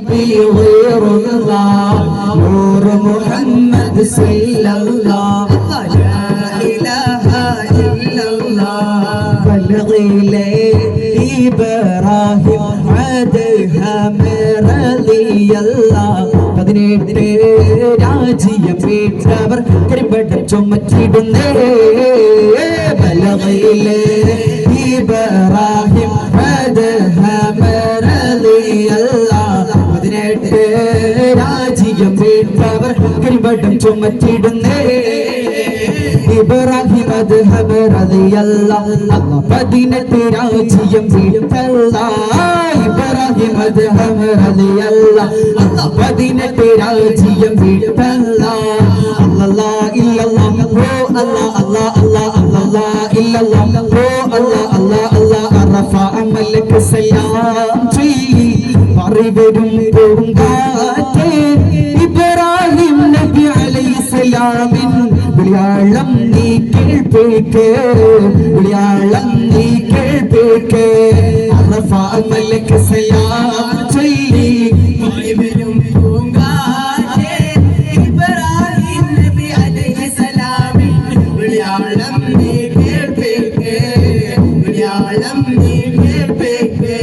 قلبي غير الله نور محمد صلى الله لا إله إلا الله بلغ لي إبراهيم عدها رضي الله പതിനെട്ട് രാജ്യം വീട്ടവർ കരിമ്പട്ടം ചുമച്ചിടുന്നേ ബലഗയിലെ ഇബ്രാഹിം പതിനെട്ട് രാജ്യം വീട്ടവർ കരിമ്പട്ടം ചുമച്ചിടുന്നേ ഇബ്രാഹിം റളിയല്ലാഹു പതിനെട്ട് രാജ്യം വീട്ടല്ല ഇബ്രാഹിം റളിയല്ലാഹു പതിനെട്ട് രാജ്യം വീട്ടല്ല അല്ലാഹ് ഇല്ലല്ലാഹ് ഓ അല്ലാഹ് അല്ലാഹ് അല്ലാഹ് അല്ലാഹ് ഇല്ലല്ലാഹ് ഓ അല്ലാഹ് അല്ലാഹ് അല്ലാഹ് അറഫ അമലക്ക് സലാം ചെയ് പറവരും പൂങ്കാറ്റേ ഇബ്രാഹിം നബി അലൈഹിസ്സലാമിൻ വിളിയാളം നീ കേൾപ്പേക്ക് വിളിയാളം നീ കേൾപ്പേക്ക് അറഫ അമലക്ക് സലാം ചെയ് പറവരും പൂങ്കാറ്റേ ഇബ്രാഹിം നബി അലൈഹിസ്സലാമിൻ വിളിയാളം നീ കേൾപ്പേക്ക് വിളിയാളം നീ കേൾപ്പേക്ക്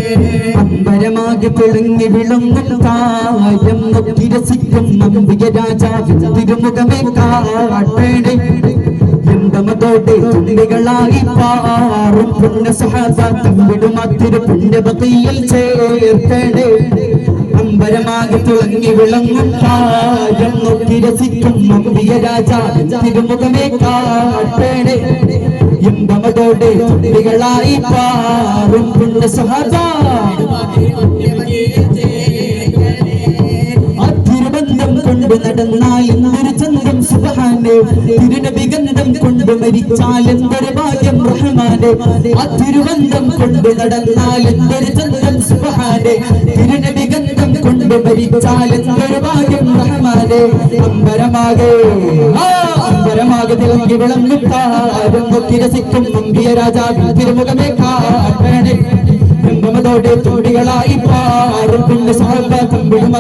അമ്പരമാകെ പൊളിഞ്ഞു വിളങ്ങും തായം നോക്കി രസിക്കും നമ്പിയ രാജാവിൻ തിരുമുഖമേ കാട്ടേണേ എന്തമതോടെ തുള്ളികളായി പാറും പുണ്യ സഹാബ തമ്മിടും അതിരു പുണ്യബത്തിയിൽ ചേർത്തേണേ അമ്പരമാകെ തിളങ്ങി വിളങ്ങും തായം നോക്കി രസിക്കും നമ്പിയ രാജാവിൻ തിരുമുഖമേ കാട്ടേണേ എന്തമതോടെ തുള്ളികളായി പാറും പുണ്യ സഹാബ കൊണ്ട് നടന്നാൽ എന്തൊരു ചന്ദ്രം സുബ്ഹാനേ തിരുനബി ഗന്ധം കൊണ്ട് മരിച്ചാൽ എന്തൊരു ഭാഗ്യം റഹ്മാനേ ആ തിരുവന്തം കൊണ്ട് നടന്നാൽ എന്തൊരു ചന്ദ്രം സുബ്ഹാനേ തിരുനബി ഗന്ധം കൊണ്ട് മരിച്ചാൽ എന്തൊരു ഭാഗ്യം റഹ്മാനേ അമ്പരമാകെ അമ്പരമാകെ തിളങ്ങി വിളങ്ങും താരം നോക്കി രസിക്കും നമ്പിയ രാജാവിൻ തിരുമുഖമേ കാട്ടണേ ോടെ തോടികളായി പാറും പിന്നെ സഹബ തമ്മിടും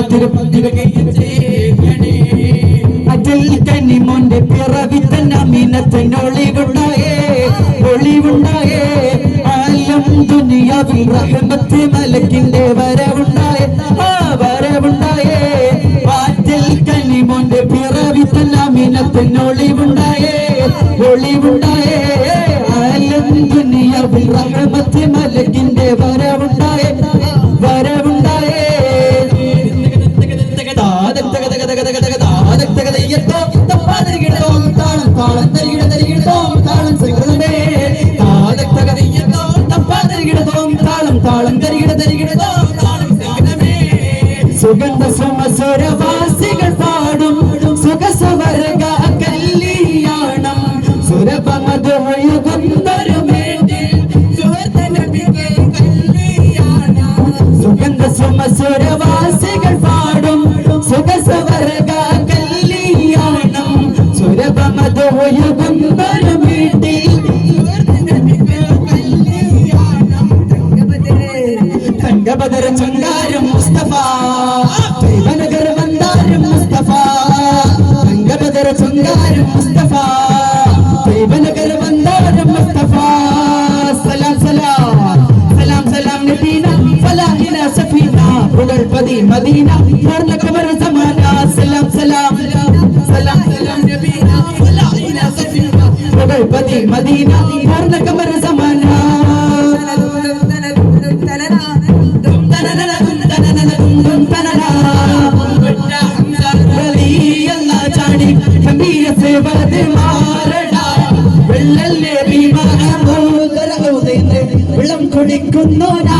അജൽ കനിമോന്റെ പിറവി തന്നൊളിവുണ്ടായേ ഒളിവുണ്ടായേ ആലം ദുനിയാവിൽ റഹ്മത്ത് മലക്കിന്റെ വരവുണ്ടായേ ആ വരവുണ്ടായേ അജൽ കനിമോന്റെ പിറവി തന്നൊളിവുണ്ടായേ ഒളിവുണ്ടായേ ആലം ദുനിയാവിൽ റഹ്മത്ത് മലക്കിന്റെ വരവുണ്ടായേ വരവുണ്ടായേ സുഗന്ധ സുമസുരവാസികൾ പാടും സുഖസവർഗ കല്യാണം സുരഭമധുയുഗന്ധരു സുഗന്ധ സുമസുരവാസികൾ പാടും സുഖസവർഗ കല്യാണം സുരഭമധുയുഗന്ധരു തങ്കബദർ ചങ്കാരം മുസ്തഫ നഗർ വന്ദാരം മുസ്തഫ തങ്കബദർ ചങ്കാരം മുസ്തഫ നഗർ വന്ദാരം മുസ്തഫ സലാം സലാം സലാം സലാം നബീന ഫലാഹിന സഫീന പുകൾപതി മദീന പൂർണ്ണ ഖബർ സമാന സലാം സലാം സലാം സലാം നബീന ഫലാഹിന സഫീന പുകൾപതി മദീന പൂർണ്ണ ഖബർ സമാന വെള്ളം കുടിക്കുന്നോനാ